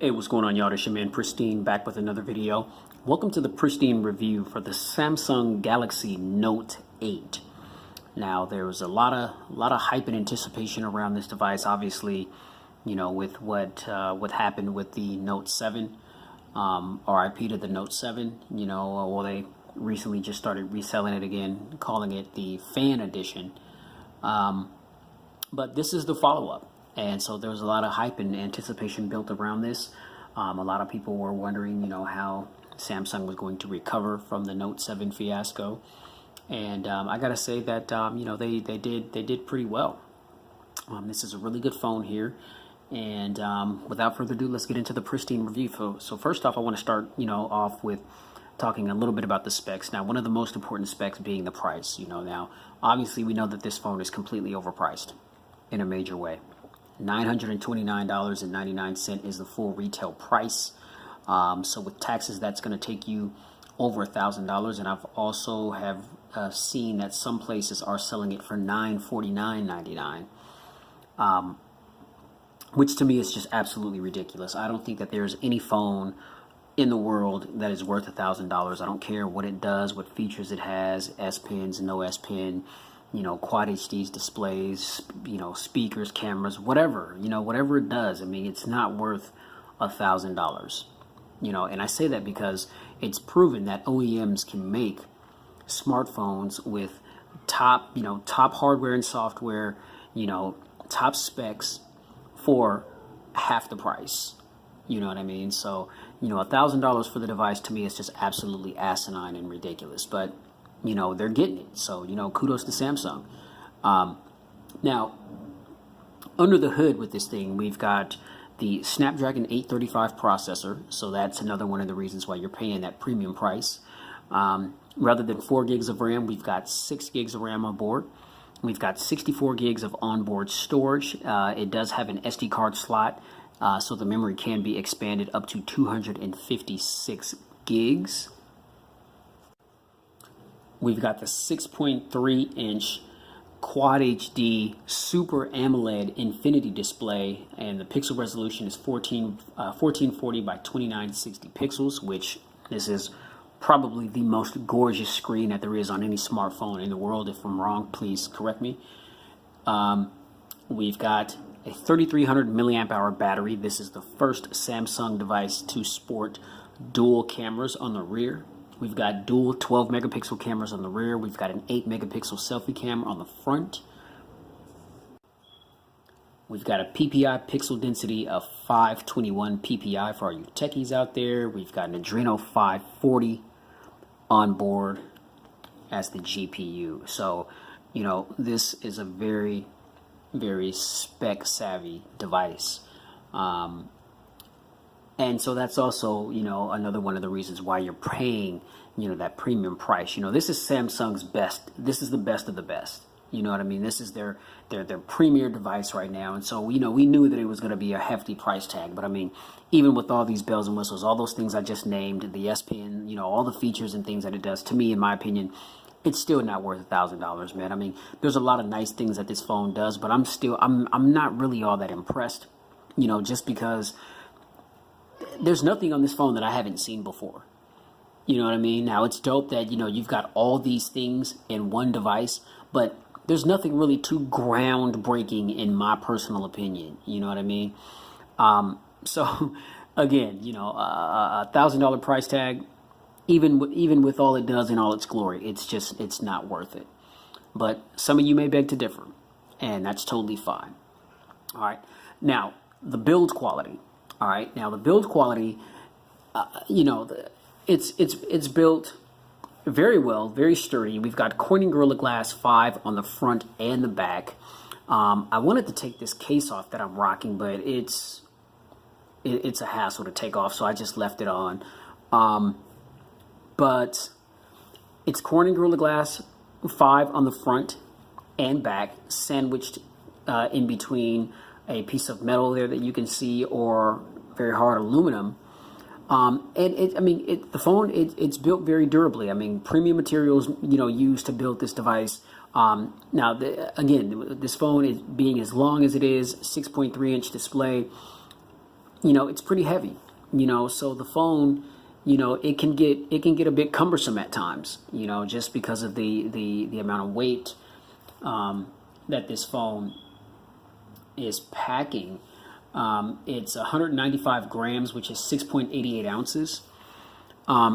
Hey, what's going on, y'all? It's your man Pristine back with another video. Welcome to the Pristine review for the Samsung Galaxy Note 8. Now, there was a lot of hype and anticipation around this device. Obviously, you know, with what happened with the Note 7, RIP to the Note 7. You know, well, they recently just started reselling it again, calling it the Fan Edition. But this is the follow-up. And so there was a lot of hype and anticipation built around this. A lot of people were wondering, you know, how Samsung was going to recover from the Note 7 fiasco. And I gotta say that you know, they did pretty well. This is a really good phone here. And without further ado, let's get into the Pristine review. So first off, I want to start, you know, off with talking a little bit about the specs. Now, one of the most important specs being the price. You know, now obviously we know that this phone is completely overpriced in a major way. $929.99 is the full retail price. So with taxes, that's going to take you over $1,000. And I've also have seen that some places are selling it for $949.99, which to me is just absolutely ridiculous. I don't think that there's any phone in the world that is worth $1,000. I don't care what it does, what features it has, S Pens, no S Pen, you know, Quad HD displays, you know, speakers, cameras, whatever, you know, whatever it does. I mean, it's not worth $1,000, you know, and I say that because it's proven that OEMs can make smartphones with top hardware and software, you know, top specs for half the price. You know what I mean? So, you know, $1,000 for the device to me is just absolutely asinine and ridiculous. But you know, they're getting it. So, you know, kudos to Samsung. Now, under the hood with this thing, we've got the Snapdragon 835 processor. So that's another one of the reasons why you're paying that premium price. Rather than 4 gigs of RAM, we've got 6 gigs of RAM on board. We've got 64 gigs of onboard storage. It does have an SD card slot, so the memory can be expanded up to 256 gigs. We've got the 6.3-inch Quad HD Super AMOLED Infinity display, and the pixel resolution is 1440 by 2960 pixels, which this is probably the most gorgeous screen that there is on any smartphone in the world. If I'm wrong, please correct me. We've got a 3300 milliamp hour battery. This is the first Samsung device to sport dual cameras on the rear. We've got dual 12 megapixel cameras on the rear. We've got an 8 megapixel selfie camera on the front. We've got a PPI pixel density of 521 PPI for all you techies out there. We've got an Adreno 540 on board as the GPU. So, you know, this is a very, very spec savvy device. And so that's also, you know, another one of the reasons why you're paying, you know, that premium price. You know, this is Samsung's best. This is the best of the best. You know what I mean? This is their premier device right now. And so, you know, we knew that it was going to be a hefty price tag. But I mean, even with all these bells and whistles, all those things I just named, the S Pen, you know, all the features and things that it does, to me, in my opinion, it's still not worth $1,000, man. I mean, there's a lot of nice things that this phone does, but I'm not really all that impressed, you know, just because there's nothing on this phone that I haven't seen before. You know what I mean? Now, it's dope that, you know, you've got all these things in one device, but there's nothing really too groundbreaking in my personal opinion. You know what I mean? So, again, you know, $1,000 price tag, even with all it does in all its glory, it's not worth it. But some of you may beg to differ, and that's totally fine. All right. Now, the build quality. All right, now the build quality, you know, it's built very well, very sturdy. We've got Corning Gorilla Glass 5 on the front and the back. I wanted to take this case off that I'm rocking, but it's a hassle to take off, so I just left it on. But it's Corning Gorilla Glass 5 on the front and back, sandwiched in between a piece of metal there that you can see, or very hard aluminum. And the phone, it's built very durably. I mean, premium materials, you know, used to build this device. Now, again, this phone is being as long as it is, 6.3-inch display. it's pretty heavy, so the phone, it can get a bit cumbersome at times, just because of the amount of weight that this phone is packing. It's 195 grams, which is 6.88 ounces.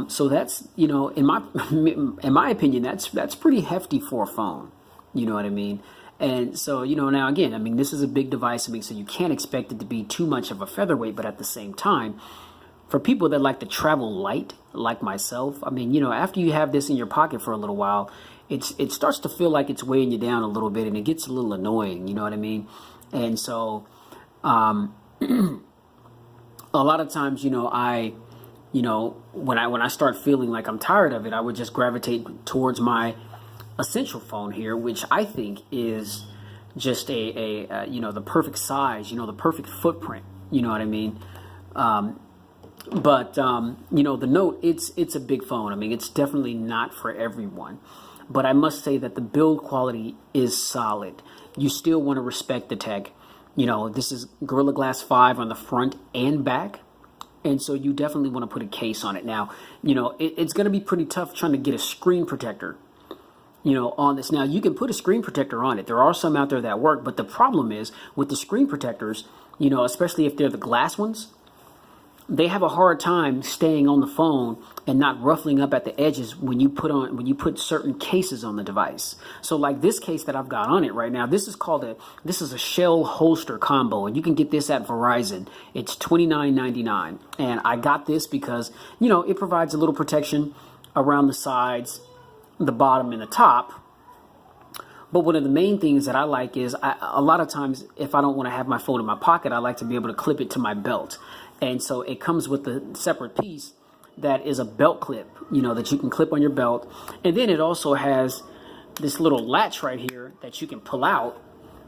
So that's, in my opinion, that's pretty hefty for a phone. You know what I mean? And so, now again, this is a big device. So you can't expect it to be too much of a featherweight, but at the same time, for people that like to travel light, like myself, after you have this in your pocket for a little while, it starts to feel like it's weighing you down a little bit, and it gets a little annoying. You know what I mean? And so, a lot of times, when I start feeling like I'm tired of it, I would just gravitate towards my essential phone here, which I think is just the perfect size, the perfect footprint. You know what I mean? But the Note, it's a big phone. It's definitely not for everyone. But I must say that the build quality is solid. You still want to respect the tech. This is Gorilla Glass 5 on the front and back. And so you definitely want to put a case on it. Now, it's going to be pretty tough trying to get a screen protector, on this. Now, you can put a screen protector on it. There are some out there that work. But the problem is with the screen protectors, especially if they're the glass ones, they have a hard time staying on the phone and not ruffling up at the edges when you put certain cases on the device. So like this case that I've got on it right now, this is a shell holster combo, and you can get this at Verizon. It's $29.99, and I got this because it provides a little protection around the sides, the bottom, and the top. But one of the main things that I like is a lot of times if I don't want to have my phone in my pocket, I like to be able to clip it to my belt. And so it comes with a separate piece that is a belt clip, that you can clip on your belt. And then it also has this little latch right here that you can pull out.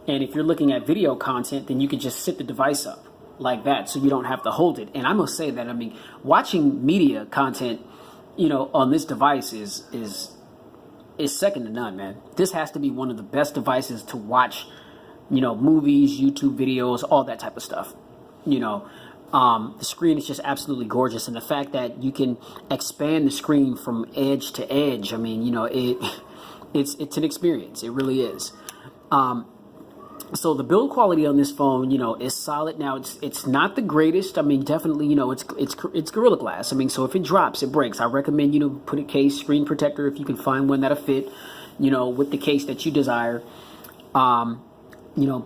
And if you're looking at video content, then you can just sit the device up like that, so you don't have to hold it. And I must say that, watching media content, on this device is second to none, man. This has to be one of the best devices to watch, movies, YouTube videos, all that type of stuff. The screen is just absolutely gorgeous, and the fact that you can expand the screen from edge to edge, it's an experience. It really is. So the build quality on this phone, is solid. Now it's not the greatest. Definitely, it's Gorilla Glass. So if it drops, it breaks. I recommend put a case, screen protector, if you can find one that'll fit, with the case that you desire.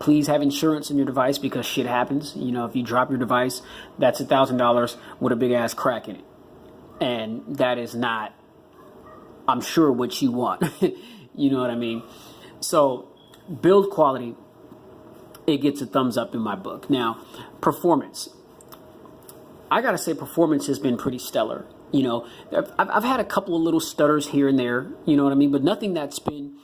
Please have insurance in your device, because shit happens. If you drop your device, that's $1,000 with a big ass crack in it. And that is not, I'm sure, what you want. You know what I mean? So build quality, it gets a thumbs up in my book. Now, performance. I got to say performance has been pretty stellar. I've had a couple of little stutters here and there, but nothing that's been,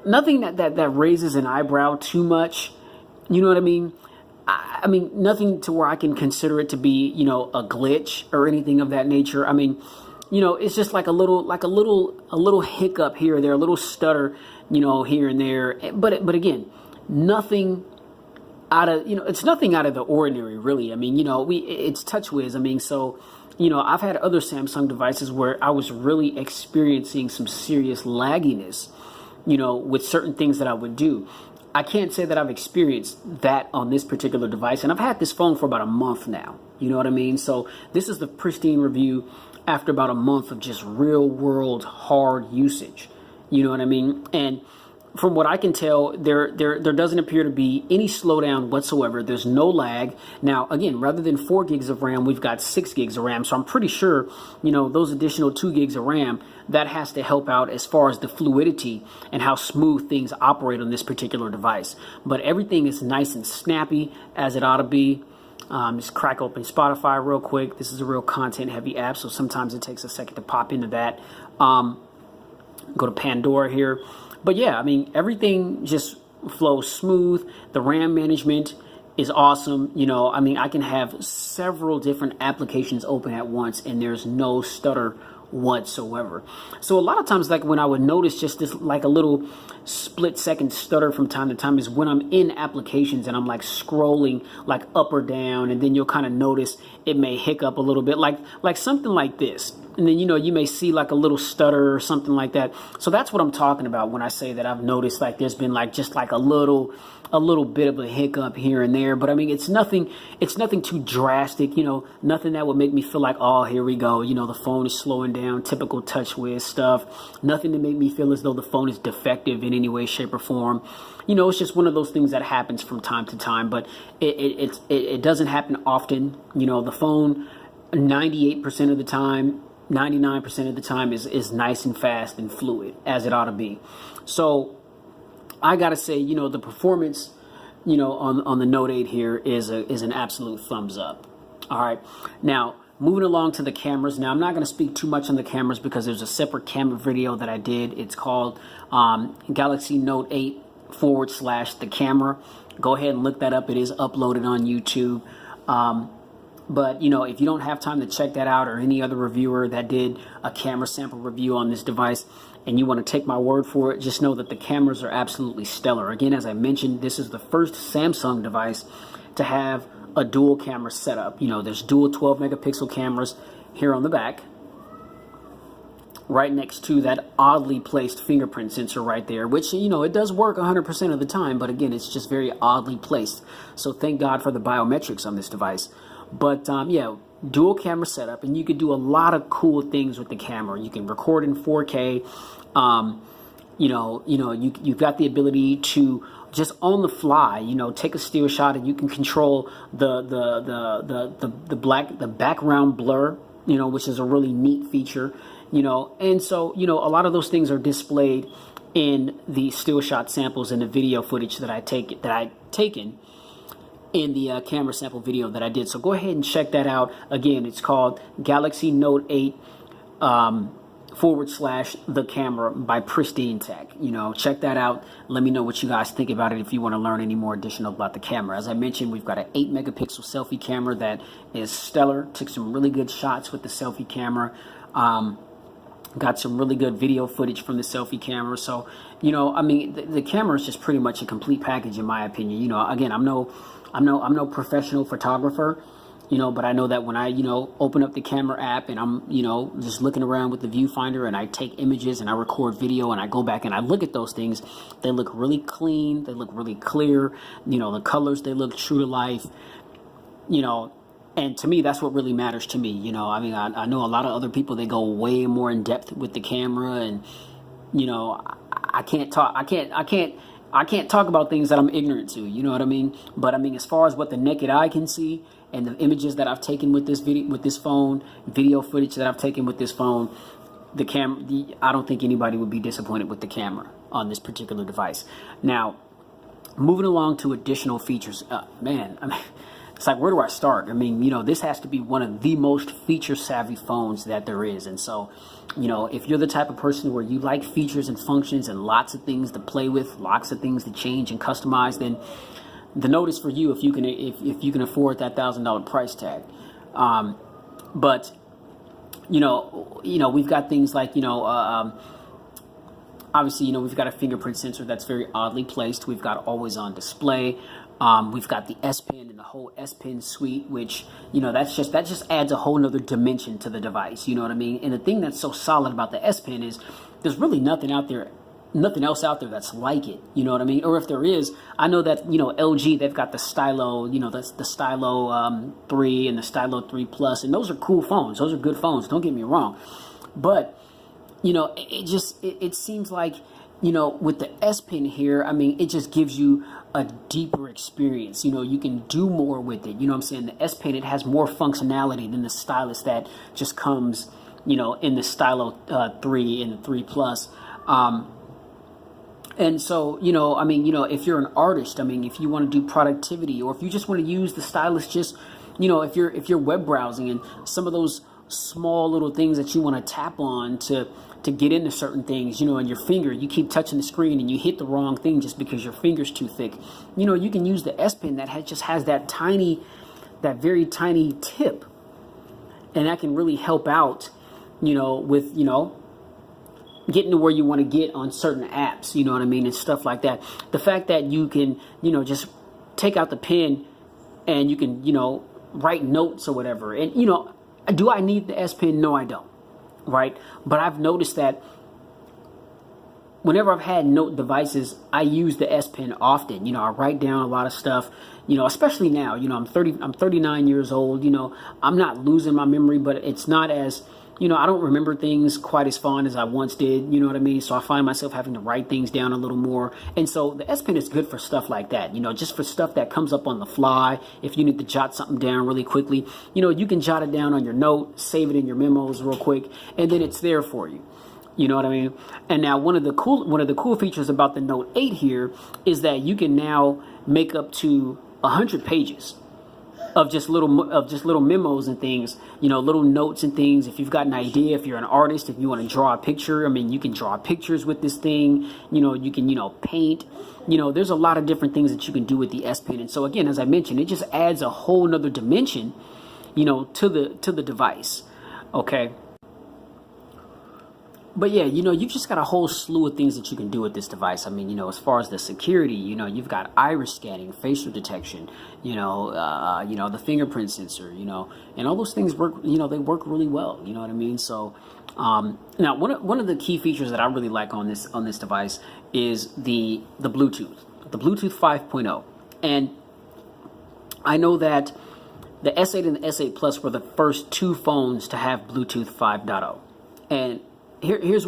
nothing that raises an eyebrow too much. You know what I mean? Nothing to where I can consider it to be, a glitch or anything of that nature. It's just like a little hiccup here or there, a little stutter, here and there. But again, nothing out of, it's nothing out of the ordinary, really. It's TouchWiz. So, I've had other Samsung devices where I was really experiencing some serious lagginess, with certain things that I would do. I can't say that I've experienced that on this particular device, and I've had this phone for about a month now. You know what I mean? So this is the Pristine review after about a month of just real world hard usage. You know what I mean? And from what I can tell, there doesn't appear to be any slowdown whatsoever. There's no lag. Now, again, rather than 4 gigs of RAM, we've got 6 gigs of RAM. So I'm pretty sure, those additional 2 gigs of RAM, that has to help out as far as the fluidity and how smooth things operate on this particular device. But everything is nice and snappy, as it ought to be. Just crack open Spotify real quick. This is a real content-heavy app, so sometimes it takes a second to pop into that. Go to Pandora here. But yeah, everything just flows smooth. The RAM management is awesome. I can have several different applications open at once, and there's no stutter whatsoever. So a lot of times, like when I would notice just this like a little split second stutter from time to time is when I'm in applications and I'm like scrolling like up or down, and then you'll kind of notice it may hiccup a little bit, like something like this. And then, you may see like a little stutter or something like that. So that's what I'm talking about when I say that I've noticed like there's been like just like a little bit of a hiccup here and there. But I mean, it's nothing too drastic, nothing that would make me feel like, oh, here we go. The phone is slowing down, typical TouchWiz stuff. Nothing to make me feel as though the phone is defective in any way, shape, or form. It's just one of those things that happens from time to time, but it doesn't happen often. The phone 98% of the time, 99% of the time is nice and fast and fluid as it ought to be. So I gotta say, the performance, on the Note 8 here is an absolute thumbs up. All right, now moving along to the cameras. Now I'm not gonna speak too much on the cameras because there's a separate camera video that I did. It's called Galaxy Note 8 / the camera. Go ahead and look that up. It is uploaded on YouTube. But, if you don't have time to check that out, or any other reviewer that did a camera sample review on this device, and you want to take my word for it, just know that the cameras are absolutely stellar. Again, as I mentioned, this is the first Samsung device to have a dual camera setup. There's dual 12 megapixel cameras here on the back, right next to that oddly placed fingerprint sensor right there, which, it does work 100% of the time, but again, it's just very oddly placed. So thank God for the biometrics on this device. But yeah, dual camera setup, and you could do a lot of cool things with the camera. You can record in 4K. You've got the ability to just on the fly, take a still shot, and you can control the background blur, which is a really neat feature, and so a lot of those things are displayed in the still shot samples and the video footage that I've taken in the camera sample video that I did. So go ahead and check that out. Again, it's called Galaxy Note 8 / the camera by Pristine Tech. Check that out. Let me know what you guys think about it if you want to learn any more additional about the camera. As I mentioned, we've got an 8 megapixel selfie camera that is stellar. Took some really good shots with the selfie camera. Got some really good video footage from the selfie camera. So, the camera is just pretty much a complete package in my opinion. Again, I'm no professional photographer, but I know that when I, open up the camera app and I'm, just looking around with the viewfinder and I take images and I record video and I go back and I look at those things, they look really clean. They look really clear. The colors, they look true to life, and to me, that's what really matters to me. I know a lot of other people, they go way more in depth with the camera, and, I can't talk about things that I'm ignorant to, you know what I mean? But I mean, as far as what the naked eye can see and the images that I've taken with this video footage that I've taken with this phone, I don't think anybody would be disappointed with the camera on this particular device. Now, moving along to additional features, it's like, where do I start? I mean, this has to be one of the most feature-savvy phones that there is. And so, if you're the type of person where you like features and functions and lots of things to play with, lots of things to change and customize, then the Note is for you if you can afford that $1,000 price tag. But we've got things like obviously we've got a fingerprint sensor that's very oddly placed. We've got always on display. We've got the S Pen and the whole S Pen suite, which, that just adds a whole nother dimension to the device. You know what I mean? And the thing that's so solid about the S Pen is there's really nothing else out there that's like it. You know what I mean? Or if there is, I know that, LG, they've got the Stylo, that's the Stylo 3 and the Stylo 3 Plus, and those are cool phones. Those are good phones. Don't get me wrong. But, it seems like, with the S Pen here, I mean, it just gives you a deeper experience. You can do more with it. I'm saying? The S Pen, it has more functionality than the stylus that just comes, in the Stylo 3 and the 3 Plus. And so, if you're an artist, if you want to do productivity, or if you just want to use the stylus just, if you're web browsing and some of those small little things that you want to tap on to get into certain things, and your finger, you keep touching the screen and you hit the wrong thing just because your finger's too thick. You can use the S Pen that just has that very tiny tip, and that can really help out, with, getting to where you want to get on certain apps, you know what I mean, and stuff like that. The fact that you can, just take out the pen and you can, write notes or whatever. And, do I need the S Pen? No, I don't. Right. But I've noticed that whenever I've had note devices, I use the S Pen often. I write down a lot of stuff, especially now. I'm 39 years old. I'm not losing my memory, but it's not as, I don't remember things quite as fond as I once did. You know what I mean? So I find myself having to write things down a little more. And so the S Pen is good for stuff like that, just for stuff that comes up on the fly. If you need to jot something down really quickly, you can jot it down on your note, save it in your memos real quick, and then it's there for you. You know what I mean? And now one of the cool features about the Note 8 here is that you can now make up to 100 pages of just little memos and things, little notes and things. If you've got an idea, if you're an artist, if you want to draw a picture, you can draw pictures with this thing. You can, paint. There's a lot of different things that you can do with the S Pen. And so again, as I mentioned, it just adds a whole nother dimension, to the device. Okay. But yeah, you've just got a whole slew of things that you can do with this device. As far as the security, you've got iris scanning, facial detection, the fingerprint sensor, and all those things work, they work really well. You know what I mean? So, now one of the key features that I really like on this device is the Bluetooth 5.0. And I know that the S8 and the S8 Plus were the first two phones to have Bluetooth 5.0. And here's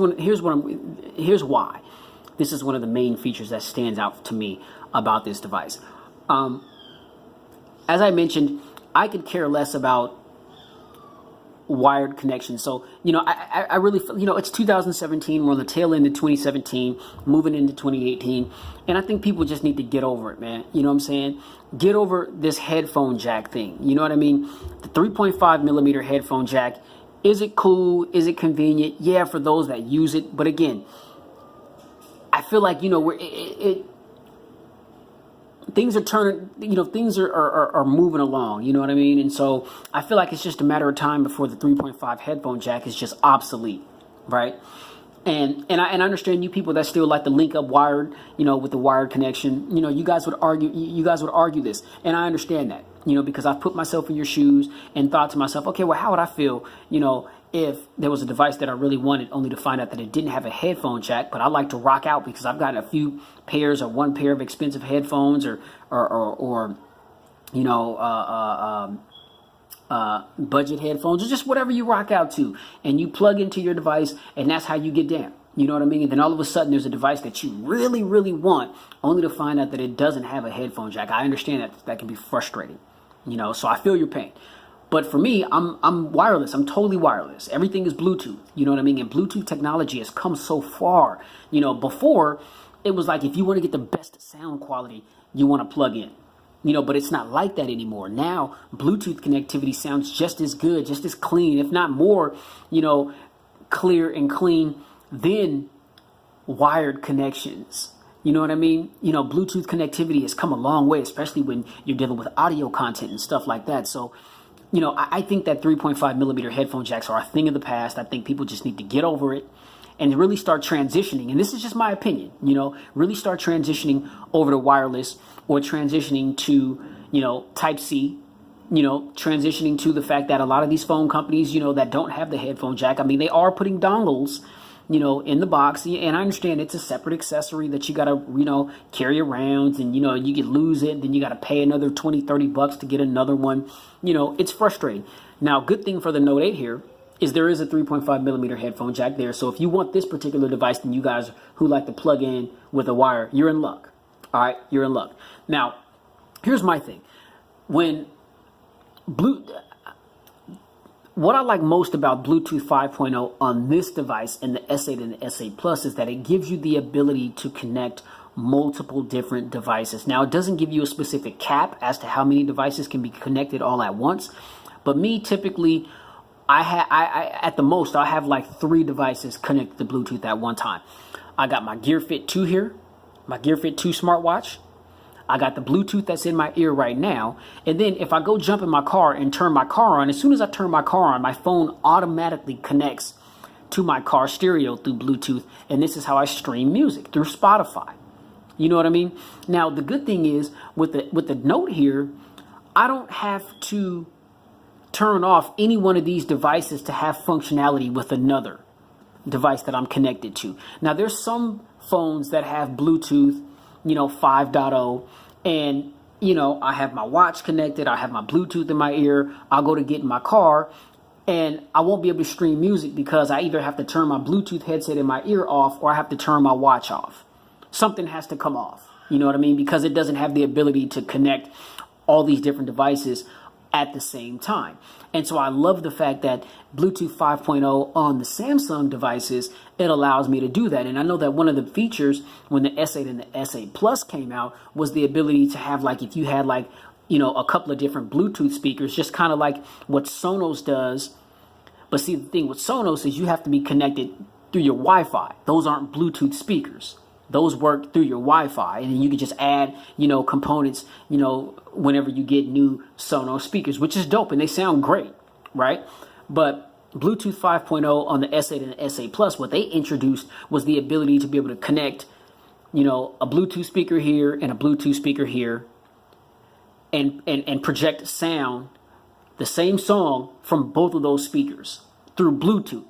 why. This is one of the main features that stands out to me about this device. As I mentioned, I could care less about wired connection. So, I really, it's 2017. We're on the tail end of 2017, moving into 2018. And I think people just need to get over it, man. You know what I'm saying? Get over this headphone jack thing. You know what I mean? The 3.5 millimeter headphone jack. Is it cool? Is it convenient? Yeah, for those that use it. But again, I feel like, things are turning, things are moving along. You know what I mean? And so I feel like it's just a matter of time before the 3.5 headphone jack is just obsolete, right? And I understand you people that still like to link up wired, with the wired connection. You guys would argue this, and I understand that. Because I've put myself in your shoes and thought to myself, okay, well, how would I feel, if there was a device that I really wanted, only to find out that it didn't have a headphone jack, but I like to rock out because I've gotten a few pairs or one pair of expensive headphones or budget headphones, or just whatever you rock out to, and you plug into your device, and that's how you get down. You know what I mean? And then all of a sudden there's a device that you really, really want, only to find out that it doesn't have a headphone jack. I understand that can be frustrating, so I feel your pain. But for me, I'm wireless. I'm totally wireless. Everything is Bluetooth. You know what I mean? And Bluetooth technology has come so far. Before it was like, if you want to get the best sound quality, you want to plug in. But it's not like that anymore. Now, Bluetooth connectivity sounds just as good, just as clean, if not more, clear and clean than wired connections. You know what I mean? Bluetooth connectivity has come a long way, especially when you're dealing with audio content and stuff like that. So, I think that 3.5 millimeter headphone jacks are a thing of the past. I think people just need to get over it and really start transitioning. And this is just my opinion, really start transitioning over to wireless, or transitioning to, Type-C, transitioning to the fact that a lot of these phone companies, that don't have the headphone jack, they are putting dongles, in the box. And I understand it's a separate accessory that you got to, carry around, and, you could lose it. Then you got to pay another $20-30 to get another one. It's frustrating. Now, good thing for the Note 8 here is there is a 3.5 millimeter headphone jack there. So if you want this particular device, then you guys who like to plug in with a wire, you're in luck. All right, you're in luck. Now, here's my thing. What I like most about Bluetooth 5.0 on this device and the S8 and the S8 Plus is that it gives you the ability to connect multiple different devices. Now, it doesn't give you a specific cap as to how many devices can be connected all at once. But me, typically, at the most, I have like 3 devices connected to Bluetooth at one time. I got my Gear Fit 2 here, my Gear Fit 2 smartwatch. I got the Bluetooth that's in my ear right now. And then if I go jump in my car and turn my car on, as soon as I turn my car on, my phone automatically connects to my car stereo through Bluetooth, and this is how I stream music through Spotify. You know what I mean? Now, the good thing is with the Note here, I don't have to turn off any one of these devices to have functionality with another device that I'm connected to. Now, there's some phones that have Bluetooth, 5.0, and I have my watch connected, I have my Bluetooth in my ear, I'll go to get in my car, and I won't be able to stream music because I either have to turn my Bluetooth headset in my ear off or I have to turn my watch off. Something has to come off, you know what I mean? Because it doesn't have the ability to connect all these different devices at the same time. And so I love the fact that Bluetooth 5.0 on the Samsung devices, it allows me to do that. And I know that one of the features when the S8 and the S8 Plus came out was the ability to have, like, if you had like, a couple of different Bluetooth speakers, just kind of like what Sonos does. But see, the thing with Sonos is you have to be connected through your Wi-Fi. Those aren't Bluetooth speakers. Those work through your Wi-Fi, and then you can just add, components, whenever you get new Sonos speakers, which is dope, and they sound great, right? But Bluetooth 5.0 on the S8 and the S8 Plus, what they introduced was the ability to be able to connect, a Bluetooth speaker here and a Bluetooth speaker here, and project sound, the same song from both of those speakers through Bluetooth.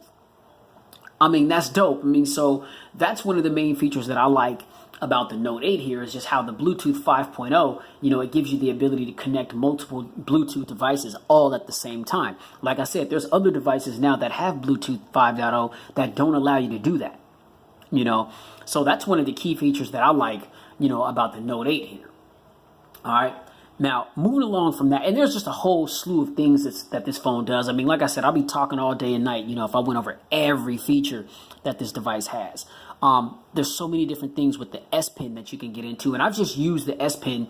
I mean, that's dope. So that's one of the main features that I like about the Note 8 here is just how the Bluetooth 5.0, it gives you the ability to connect multiple Bluetooth devices all at the same time. Like I said, there's other devices now that have Bluetooth 5.0 that don't allow you to do that, So that's one of the key features that I like, about the Note 8 here. All right. Now, moving along from that, and there's just a whole slew of things that this phone does. I mean, like I said, I'll be talking all day and night, if I went over every feature that this device has. There's so many different things with the S Pen that you can get into, and I've just used the S Pen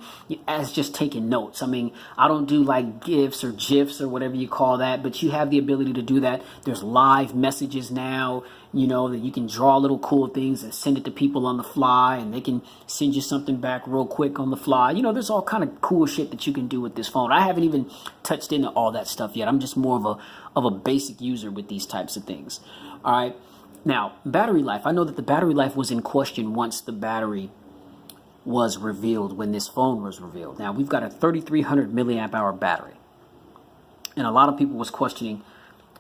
as just taking notes. I mean, I don't do like GIFs or GIFs or whatever you call that, but you have the ability to do that. There's live messages now, that you can draw little cool things and send it to people on the fly, and they can send you something back real quick on the fly. There's all kind of cool shit that you can do with this phone. I haven't even touched into all that stuff yet. I'm just more of a basic user with these types of things. All right. Now, battery life. I know that the battery life was in question once the battery was revealed, when this phone was revealed. Now, we've got a 3,300 milliamp hour battery. And a lot of people was questioning,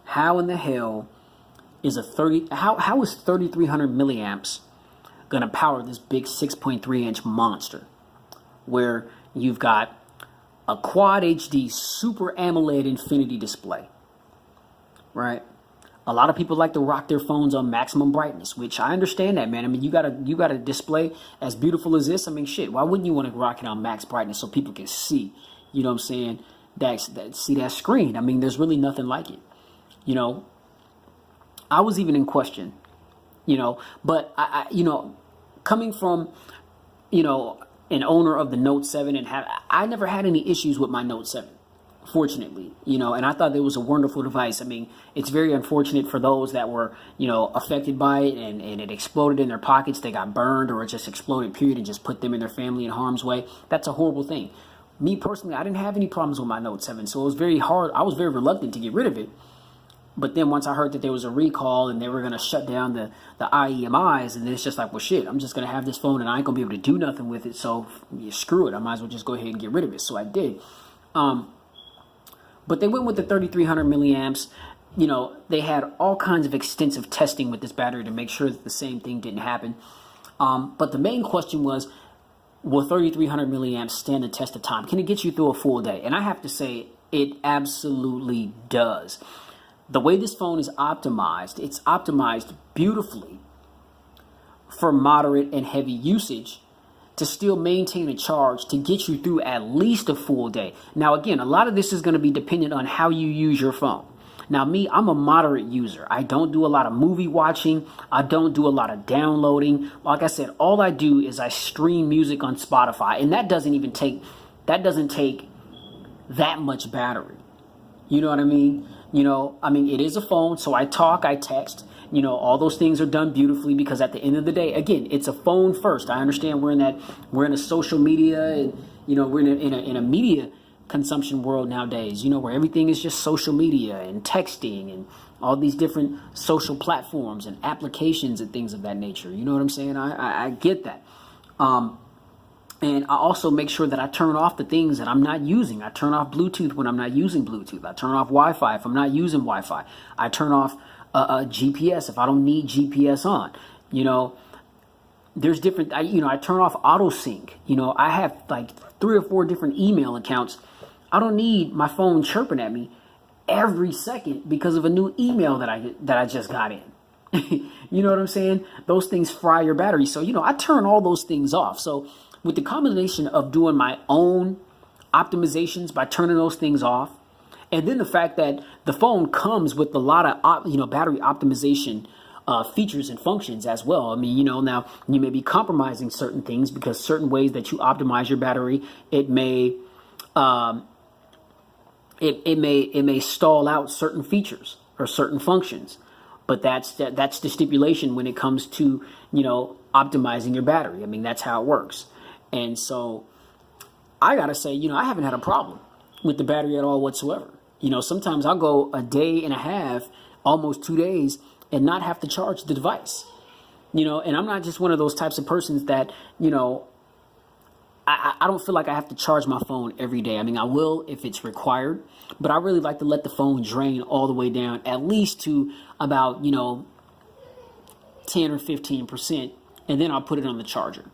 how in the hell is how is 3,300 milliamps going to power this big 6.3 inch monster where you've got a Quad HD Super AMOLED Infinity display, right? A lot of people like to rock their phones on maximum brightness, which I understand that, man. I mean, you got a display as beautiful as this. I mean, shit, why wouldn't you want to rock it on max brightness so people can see, what I'm saying, see that screen? I mean, there's really nothing like it, I was even in question, but I coming from, an owner of the Note 7 and I never had any issues with my Note 7. Fortunately, and I thought it was a wonderful device. I mean, it's very unfortunate for those that were, affected by it and it exploded in their pockets. They got burned, or it just exploded, period, and just put them and their family in harm's way. That's a horrible thing. Me personally, I didn't have any problems with my Note 7, so it was very hard. I was very reluctant to get rid of it. But then once I heard that there was a recall and they were going to shut down the IEMIs, and it's just like, well, shit, I'm just going to have this phone and I ain't going to be able to do nothing with it. So screw it. I might as well just go ahead and get rid of it. So I did. But they went with the 3,300 milliamps. They had all kinds of extensive testing with this battery to make sure that the same thing didn't happen. But the main question was, will 3,300 milliamps stand the test of time? Can it get you through a full day? And I have to say, it absolutely does. The way this phone is optimized, it's optimized beautifully for moderate and heavy usage to still maintain a charge to get you through at least a full day. Now, again, a lot of this is going to be dependent on how you use your phone. Now, me, I'm a moderate user. I don't do a lot of movie watching. I don't do a lot of downloading. Like I said, all I do is I stream music on Spotify, and that doesn't take that much battery. You know what I mean? It is a phone, so I talk, I text. All those things are done beautifully because at the end of the day, again, it's a phone first. I understand we're in a social media and, we're in a media consumption world nowadays, where everything is just social media and texting and, all these different social platforms and applications and things of that nature. You know what I'm saying? I get that. And I also make sure that I turn off the things that I'm not using. I turn off Bluetooth when I'm not using Bluetooth. I turn off Wi-Fi if I'm not using Wi-Fi. I turn off GPS if I don't need GPS on. You know, there's different, I turn off auto sync. You know, I have like 3 or 4 different email accounts. I don't need my phone chirping at me every second because of a new email that I just got in. You know what I'm saying? Those things fry your battery. So, I turn all those things off. So with the combination of doing my own optimizations by turning those things off, and then the fact that the phone comes with a lot of, battery optimization features and functions as well. I mean, now you may be compromising certain things because certain ways that you optimize your battery, it may stall out certain features or certain functions. But that's the stipulation when it comes to, optimizing your battery. I mean, that's how it works. And so I got to say, I haven't had a problem with the battery at all whatsoever. Sometimes I'll go a day and a half, almost 2 days, and not have to charge the device. And I'm not just one of those types of persons that, I don't feel like I have to charge my phone every day. I mean, I will if it's required, but I really like to let the phone drain all the way down, at least to about, 10 or 15%, and then I'll put it on the charger.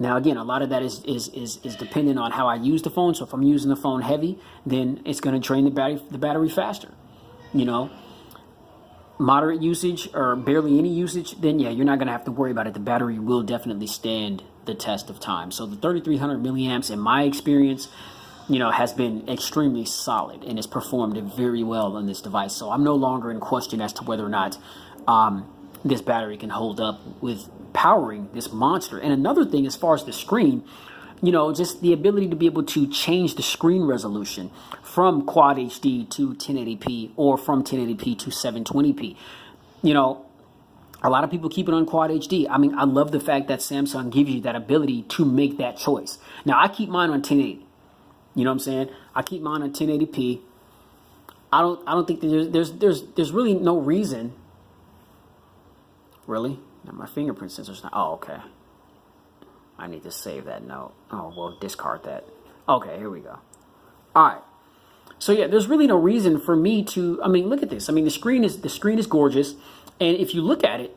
Now again, a lot of that is dependent on how I use the phone. So if I'm using the phone heavy, then it's going to drain the battery faster. Moderate usage or barely any usage, then yeah, you're not going to have to worry about it. The battery will definitely stand the test of time. So the 3300 milliamps, in my experience, has been extremely solid and has performed very well on this device. So I'm no longer in question as to whether or not this battery can hold up with powering this monster. And another thing, as far as the screen, just the ability to be able to change the screen resolution from Quad HD to 1080p or from 1080p to 720p. A lot of people keep it on Quad HD. I mean, I love the fact that Samsung gives you that ability to make that choice. Now, I keep mine on 1080. You know what I'm saying? I keep mine on 1080p. I don't think that there's really no reason. Really? Now my fingerprint sensor's not. Oh, okay. I need to save that note. Oh, well, discard that. Okay, here we go. All right. So yeah, there's really no reason for me to. I mean, look at this. I mean, the screen is gorgeous, and if you look at it,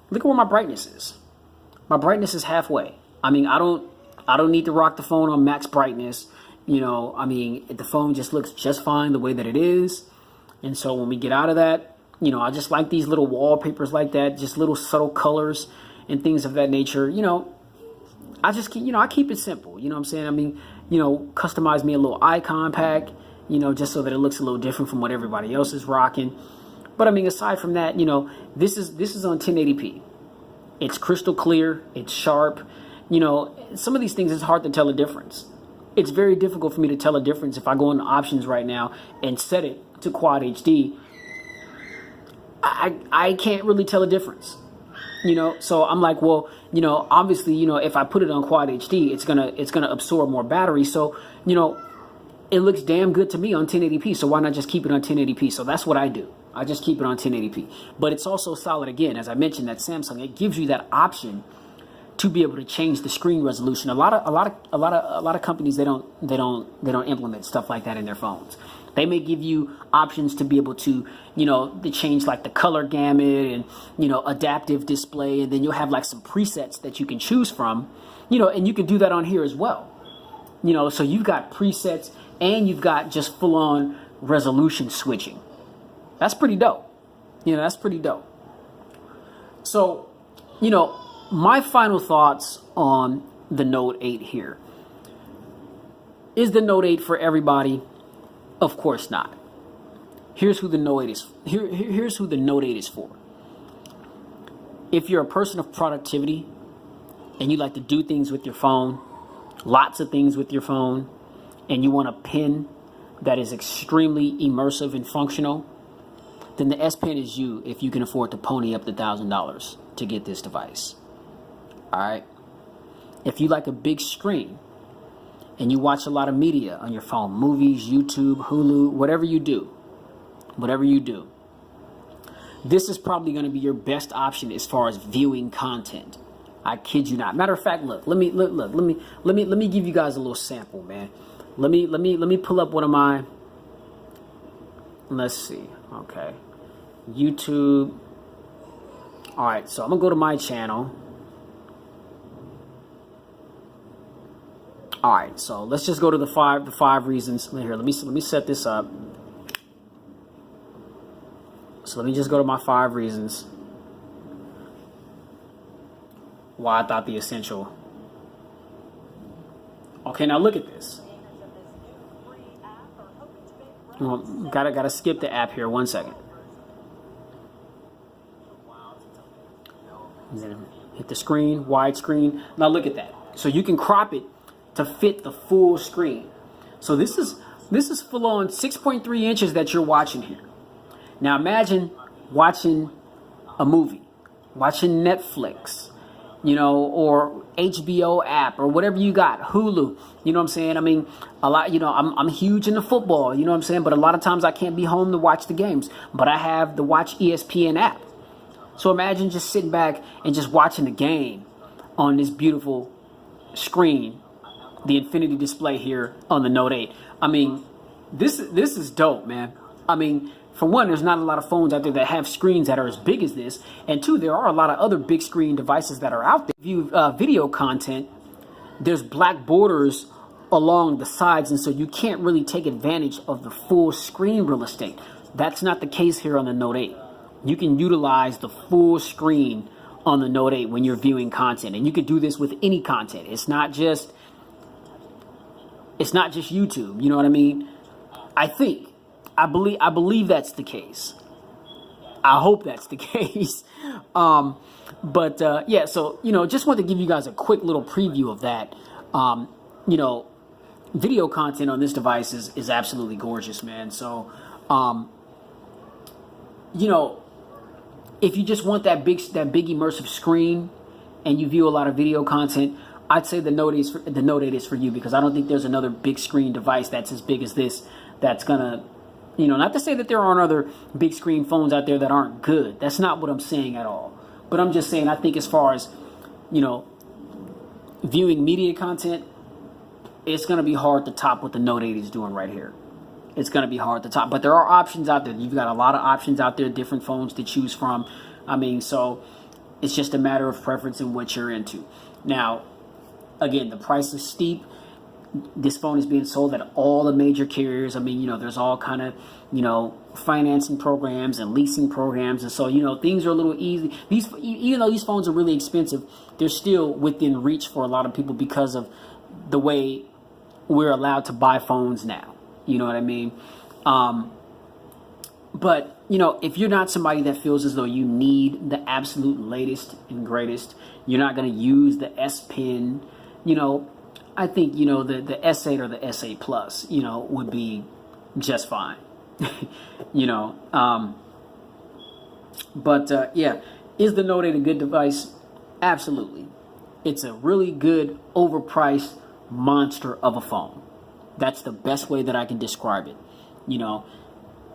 look at where my brightness is. My brightness is halfway. I mean, I don't need to rock the phone on max brightness. I mean, the phone just looks just fine the way that it is. And so when we get out of that, I just like these little wallpapers like that, just little subtle colors and things of that nature. I just keep, I keep it simple. You know what I'm saying? I mean, customize me a little icon pack, just so that it looks a little different from what everybody else is rocking. But I mean, aside from that, this is on 1080p. It's crystal clear. It's sharp. Some of these things, it's hard to tell a difference. It's very difficult for me to tell a difference if I go into options right now and set it to Quad HD. I can't really tell a difference. So I'm like, well, obviously, if I put it on Quad HD, it's gonna absorb more battery. So, it looks damn good to me on 1080p. So why not just keep it on 1080p? So that's what I do. I just keep it on 1080p. But it's also solid again, as I mentioned, that Samsung, it gives you that option to be able to change the screen resolution. A lot of companies, they don't implement stuff like that in their phones. They may give you options to be able to, to change like the color gamut and, adaptive display. And then you'll have like some presets that you can choose from, and you can do that on here as well. So you've got presets and you've got just full on resolution switching. That's pretty dope. That's pretty dope. So, my final thoughts on the Note 8 here. Is the Note 8 for everybody? Of course not. Here's who the Note 8 is. Here's who the Note 8 is for. If you're a person of productivity and you like to do things with your phone, lots of things with your phone, and you want a pen that is extremely immersive and functional, then the S Pen is you if you can afford to pony up the $1,000 to get this device. All right. If you like a big screen and you watch a lot of media on your phone, movies, YouTube, Hulu, whatever you do, whatever you do, this is probably going to be your best option as far as viewing content. I kid you not. Matter of fact, look, let me give you guys a little sample, man. Let me pull up one of my, let's see. Okay. YouTube. All right, so I'm going to go to my channel. All right, so let's just go to the five reasons. Here, let me set this up. So let me just go to my 5 reasons why I thought the essential. Okay, now look at this. Well, gotta skip the app here. 1 second. And then hit the screen, widescreen. Now look at that. So you can crop it to fit the full screen. So this is full on 6.3 inches that you're watching here. Now imagine watching a movie, watching Netflix, you know, or HBO app or whatever you got, Hulu, you know what I'm saying? I mean, a lot, you know, I'm huge into football, you know what I'm saying? But a lot of times I can't be home to watch the games, but I have the Watch ESPN app. So imagine just sitting back and just watching the game on this beautiful screen, the infinity display here on the Note 8. I mean, this is dope, man. I mean, for one, there's not a lot of phones out there that have screens that are as big as this. And two, there are a lot of other big screen devices that are out there. If you video content, there's black borders along the sides, and so you can't really take advantage of the full screen real estate. That's not the case here on the Note 8. You can utilize the full screen on the Note 8 when you're viewing content, and you can do this with any content. It's not just YouTube, you know what I mean? I believe that's the case. I hope that's the case. Yeah, so, you know, just wanted to give you guys a quick little preview of that. You know, video content on this device is absolutely gorgeous, man. So, you know, if you just want that big immersive screen and you view a lot of video content, I'd say the Note 8 is for you, because I don't think there's another big screen device that's as big as this that's gonna, you know, not to say that there aren't other big screen phones out there that aren't good. That's not what I'm saying at all. But I'm just saying, I think as far as, you know, viewing media content, it's going to be hard to top what the Note 8 is doing right here. It's going to be hard to top. But there are options out there. You've got a lot of options out there, different phones to choose from. I mean, so it's just a matter of preference and what you're into. Now, again, the price is steep. This phone is being sold at all the major carriers. I mean, you know, there's all kind of, you know, financing programs and leasing programs. And so, you know, things are a little easy. Even though these phones are really expensive, they're still within reach for a lot of people because of the way we're allowed to buy phones now. You know what I mean? But, you know, if you're not somebody that feels as though you need the absolute latest and greatest, you're not going to use the S Pen, you know, I think, you know, the S8 or the S8 Plus, you know, would be just fine. You know, yeah, is the Note 8 a good device? Absolutely. It's a really good, overpriced monster of a phone. That's the best way that I can describe it. You know,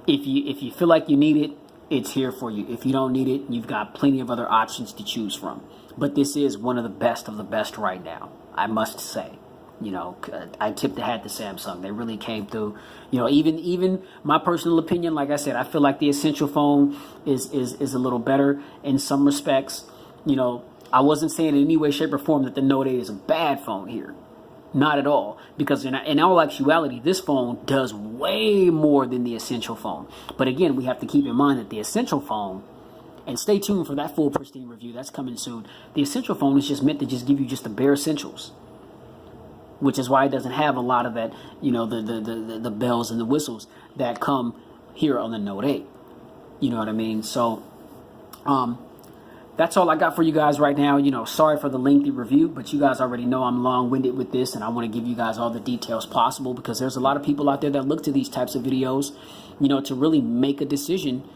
if you feel like you need it, it's here for you. If you don't need it, you've got plenty of other options to choose from. But this is one of the best right now, I must say. You know, I tip the hat to Samsung. They really came through. You know, even my personal opinion, like I said, I feel like the Essential phone is a little better in some respects. You know, I wasn't saying in any way, shape, or form that the Note 8 is a bad phone here. Not at all. Because in all actuality, this phone does way more than the Essential phone. But again, we have to keep in mind that the Essential phone, and stay tuned for that full Pristine review, that's coming soon. The Essential phone is just meant to just give you just the bare essentials, which is why it doesn't have a lot of that, you know, the bells and the whistles that come here on the Note 8. You know what I mean? So, that's all I got for you guys right now. You know, sorry for the lengthy review, but you guys already know I'm long-winded with this, and I want to give you guys all the details possible, because there's a lot of people out there that look to these types of videos, you know, to really make a decision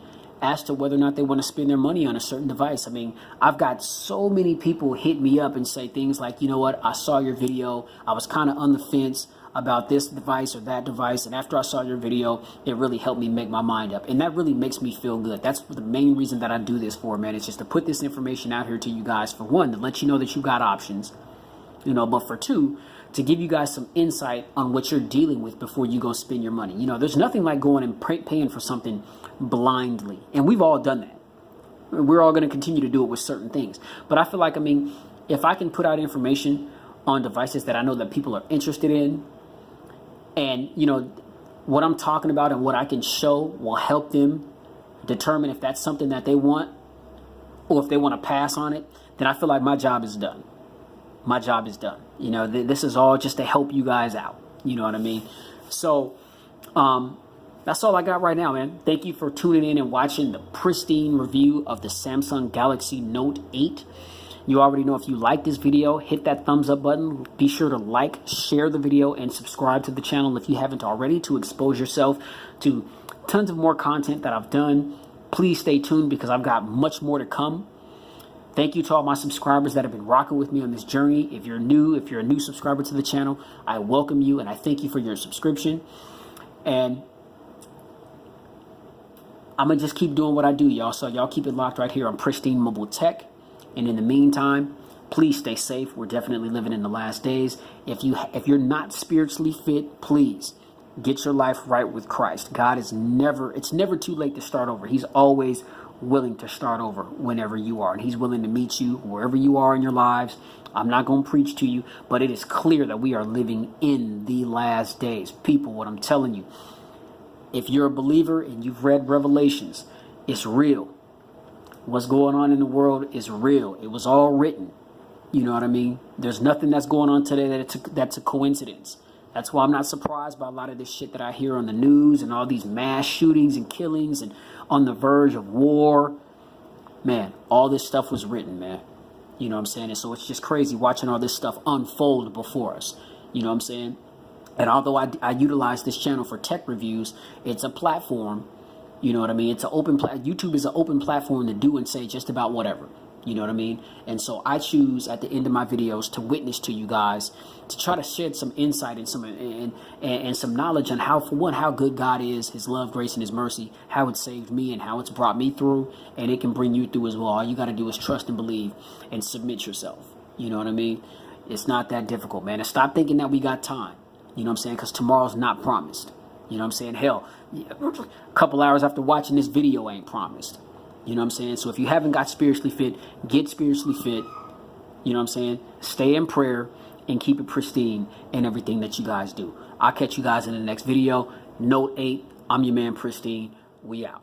as to whether or not they want to spend their money on a certain device. I mean, I've got so many people hit me up and say things like, you know what, I saw your video, I was kind of on the fence, about this device or that device, and after I saw your video, it really helped me make my mind up, and that really makes me feel good. That's the main reason that I do this for, man. It's just to put this information out here to you guys, for one, to let you know that you got options, you know, but for two, to give you guys some insight on what you're dealing with before you go spend your money. You know, there's nothing like going and paying for something blindly, and we've all done that. We're all going to continue to do it with certain things, but I feel like, I mean, if I can put out information on devices that I know that people are interested in, and, you know, what I'm talking about and what I can show will help them determine if that's something that they want or if they want to pass on it, then I feel like my job is done. My job is done. You know, this is all just to help you guys out. You know what I mean? So, that's all I got right now, man. Thank you for tuning in and watching the Pristine review of the Samsung Galaxy Note 8. You already know, if you like this video, hit that thumbs up button. Be sure to like, share the video, and subscribe to the channel if you haven't already, to expose yourself to tons of more content that I've done. Please stay tuned because I've got much more to come. Thank you to all my subscribers that have been rocking with me on this journey. If you're a new subscriber to the channel, I welcome you and I thank you for your subscription. And I'm going to just keep doing what I do, y'all. So y'all keep it locked right here on Pristine Mobile Tech. And in the meantime, please stay safe. We're definitely living in the last days. If you're not spiritually fit, please get your life right with Christ. It's never too late to start over. He's always willing to start over whenever you are. And he's willing to meet you wherever you are in your lives. I'm not going to preach to you, but it is clear that we are living in the last days. People, what I'm telling you, if you're a believer and you've read Revelations, it's real. What's going on in the world is real. It was all written. You know what I mean? There's nothing that's going on today that's a coincidence. That's why I'm not surprised by a lot of this shit that I hear on the news and all these mass shootings and killings and on the verge of war. Man, all this stuff was written, man. You know what I'm saying? And so it's just crazy watching all this stuff unfold before us. You know what I'm saying? And although I utilize this channel for tech reviews, it's a platform. You know what I mean? It's an open YouTube is an open platform to do and say just about whatever. You know what I mean? And so I choose at the end of my videos to witness to you guys, to try to shed some insight and some knowledge on how good God is, his love, grace, and his mercy, how it saved me and how it's brought me through, and it can bring you through as well. All you got to do is trust and believe and submit yourself. You know what I mean? It's not that difficult, man. And stop thinking that we got time. You know what I'm saying? Because tomorrow's not promised. You know what I'm saying? Hell, a couple hours after watching this video ain't promised. You know what I'm saying? So if you haven't got spiritually fit, get spiritually fit. You know what I'm saying? Stay in prayer and keep it pristine in everything that you guys do. I'll catch you guys in the next video. Note 8, I'm your man Pristine. We out.